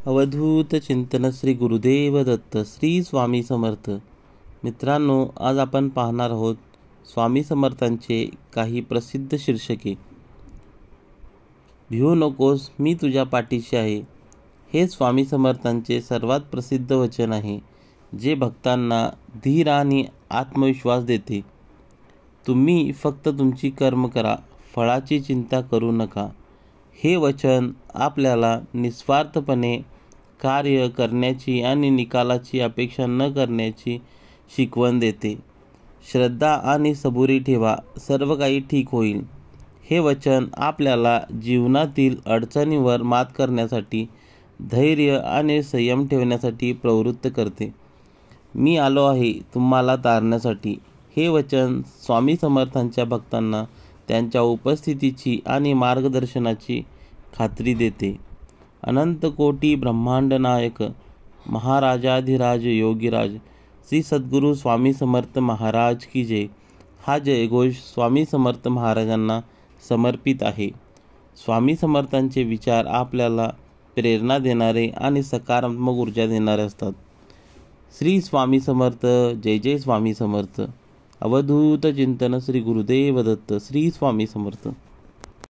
अवधूत चिंतन श्री गुरुदेव दत्त श्री स्वामी समर्थ. मित्रांनो, आज आपण पाहणार आहोत स्वामी समर्थांचे काही प्रसिद्ध शीर्षके. भिवू नकोस, मी तुझ्या पाठीशी आहे. हे स्वामी समर्थांचे सर्वात प्रसिद्ध वचन आहे, जे भक्तांना धीर आणि आत्मविश्वास देते. तुम्ही फक्त तुमची कर्म करा, फळाची चिंता करू नका. हे वचन आपल्याला निस्वार्थपणे कार्य करण्याची आणि निकालाची अपेक्षा न करण्याची शिकवण देते. श्रद्धा आणि सबुरी ठेवा, सर्व काही ठीक होईल. हे वचन आपल्याला जीवनातील अडचणींवर मात करण्यासाठी, धैर्य आणि संयम ठेवण्यासाठी प्रवृत्त करते. मी आलो आहे तुम्हाला तारण्यासाठी. हे वचन स्वामी समर्थांच्या भक्तांना त्यांच्या उपस्थितीची आणि मार्गदर्शनाची खात्री देते. अनंत कोटी ब्रह्मांड नायक महाराजाधिराज योगीराज श्री सद्गुरू स्वामी समर्थ महाराज की जय. हा जयघोष स्वामी समर्थ महाराजांना समर्पित आहे. स्वामी समर्थांचे विचार आपल्याला प्रेरणा देणारे आणि सकारात्मक ऊर्जा देणारे असतात. श्री स्वामी समर्थ. जय जय स्वामी समर्थ. अवधूत चिंतन श्री गुरुदेव दत्त. श्री स्वामी समर्थ.